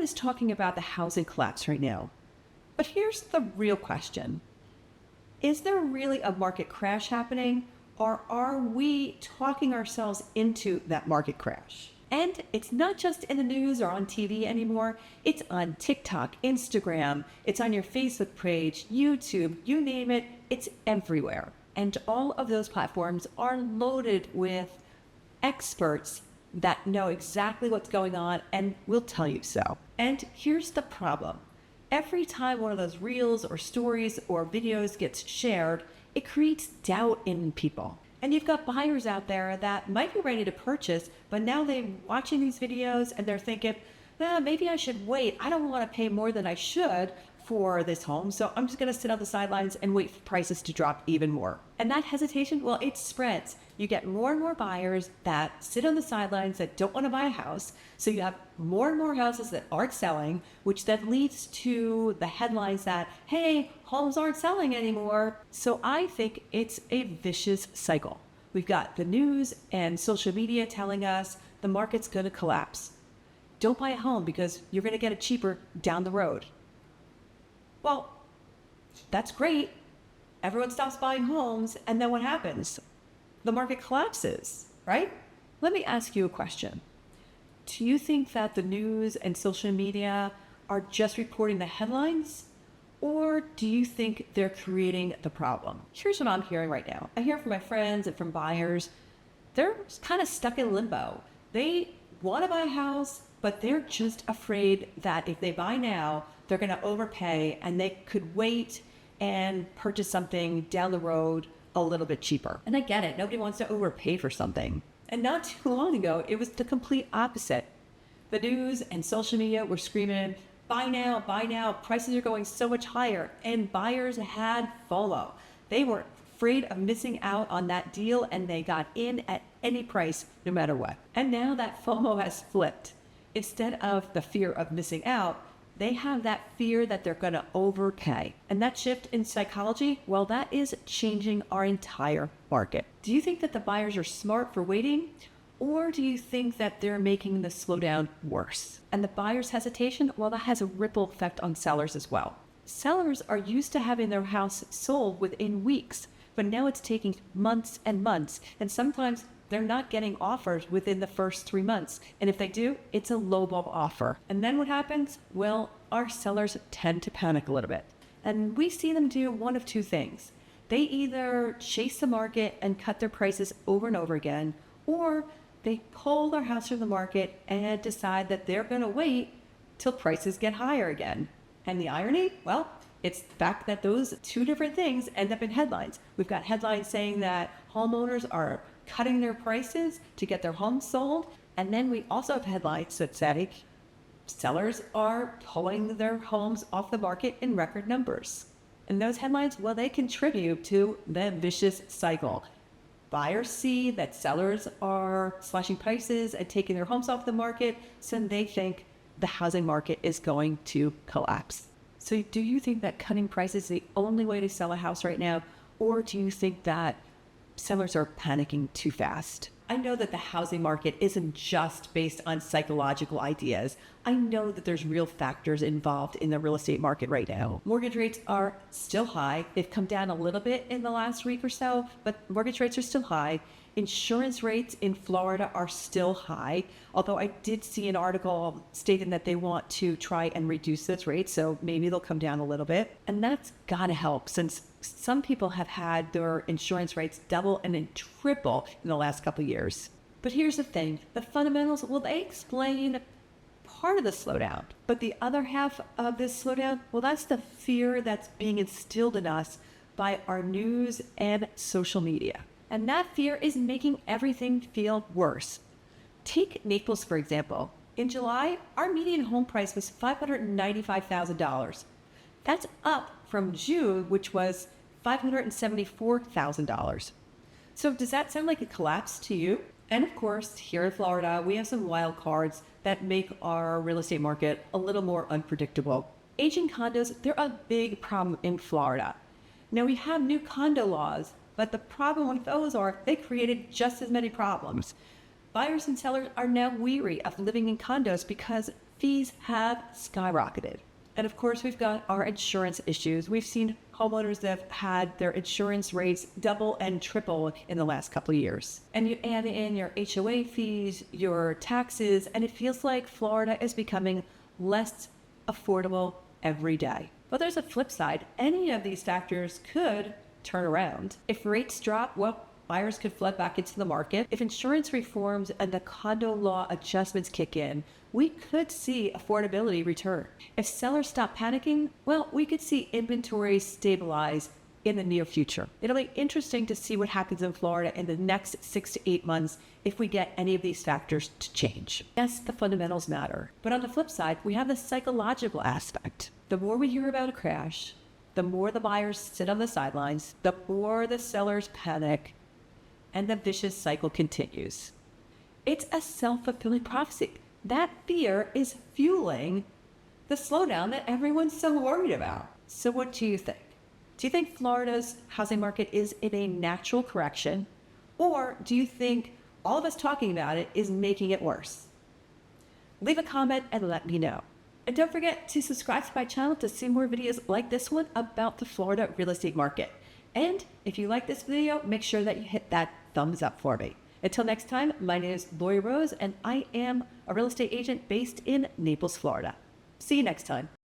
everyone is talking about the housing collapse right now. But here's the real question. Is there really a market crash happening, or are we talking ourselves into that market crash? And it's not just in the news or on TV anymore. It's on TikTok, Instagram, it's on your Facebook page, YouTube, you name it, it's everywhere. And all of those platforms are loaded with experts that know exactly what's going on and will tell you so. And here's the problem. Every time one of those reels or stories or videos gets shared, it creates doubt in people. And you've got buyers out there that might be ready to purchase, but now they're watching these videos and they're thinking, maybe I should wait. I don't want to pay more than I should for this home, so I'm just going to sit on the sidelines and wait for prices to drop even more. And that hesitation, well, it spreads. You get more and more buyers that sit on the sidelines that don't want to buy a house. So you have more and more houses that aren't selling, which then leads to the headlines that, hey, homes aren't selling anymore. So I think it's a vicious cycle. We've got the news and social media telling us the market's going to collapse. Don't buy a home because you're going to get it cheaper down the road. Well, that's great. Everyone stops buying homes, and then what happens? The market collapses, right? Let me ask you a question. Do you think that the news and social media are just reporting the headlines, or do you think they're creating the problem? Here's what I'm hearing right now. I hear from my friends and from buyers, they're kind of stuck in limbo. They want to buy a house, but they're just afraid that if they buy now, they're going to overpay and they could wait and purchase something down the road a little bit cheaper. And I get it. Nobody wants to overpay for something. And not too long ago, it was the complete opposite. The news and social media were screaming, buy now, buy now. Prices are going so much higher. And buyers had FOMO. They were afraid of missing out on that deal and they got in at any price, no matter what. And now that FOMO has flipped. Instead of the fear of missing out, they have that fear that they're going to overpay. And that shift in psychology, well, that is changing our entire market. Do you think that the buyers are smart for waiting? Or do you think that they're making the slowdown worse? And the buyer's hesitation, well, that has a ripple effect on sellers as well. Sellers are used to having their house sold within weeks, but now it's taking months and months. And sometimes they're not getting offers within the first 3 months. And if they do, it's a lowball offer. And then what happens? Well, our sellers tend to panic a little bit. And we see them do one of two things. They either chase the market and cut their prices over and over again, or they pull their house from the market and decide that they're going to wait till prices get higher again. And the irony? Well, it's the fact that those two different things end up in headlines. We've got headlines saying that homeowners are cutting their prices to get their homes sold. And then we also have headlines that say sellers are pulling their homes off the market in record numbers. And those headlines, well, they contribute to the vicious cycle. Buyers see that sellers are slashing prices and taking their homes off the market, so they think the housing market is going to collapse. So do you think that cutting prices is the only way to sell a house right now? Or do you think that sellers are panicking too fast? I know that the housing market isn't just based on psychological ideas. I know that there's real factors involved in the real estate market right now. Mortgage rates are still high. They've come down a little bit in the last week or so, but mortgage rates are still high. Insurance rates in Florida are still high, although I did see an article stating that they want to try and reduce those rates, so maybe they'll come down a little bit. And that's gotta help, since some people have had their insurance rates double and then triple in the last couple of years. But here's the thing, the fundamentals, well, they explain part of the slowdown, but the other half of this slowdown, well, that's the fear that's being instilled in us by our news and social media. And that fear is making everything feel worse. Take Naples, for example. In July, our median home price was $595,000. That's up from June, which was $574,000. So does that sound like a collapse to you? And of course, here in Florida, we have some wild cards that make our real estate market a little more unpredictable. Aging condos, they're a big problem in Florida. Now we have new condo laws, but the problem with those are they created just as many problems. Buyers and sellers are now weary of living in condos because fees have skyrocketed. And of course, we've got our insurance issues. We've seen homeowners that have had their insurance rates double and triple in the last couple of years. And you add in your HOA fees, your taxes, and it feels like Florida is becoming less affordable every day. But there's a flip side. Any of these factors could turn around. If rates drop, well, buyers could flood back into the market. If insurance reforms and the condo law adjustments kick in, we could see affordability return. If sellers stop panicking, well, we could see inventory stabilize in the near future. It'll be interesting to see what happens in Florida in the next 6 to 8 months if we get any of these factors to change. Yes, the fundamentals matter. But on the flip side, we have the psychological aspect. The more we hear about a crash, the more the buyers sit on the sidelines, the more the sellers panic, and the vicious cycle continues. It's a self-fulfilling prophecy. That fear is fueling the slowdown that everyone's so worried about. So what do you think? Do you think Florida's housing market is in a natural correction? Or do you think all of us talking about it is making it worse? Leave a comment and let me know. And don't forget to subscribe to my channel to see more videos like this one about the Florida real estate market. And if you like this video, make sure that you hit that thumbs up for me. Until next time, my name is Laurie Rose, and I am a real estate agent based in Naples, Florida. See you next time.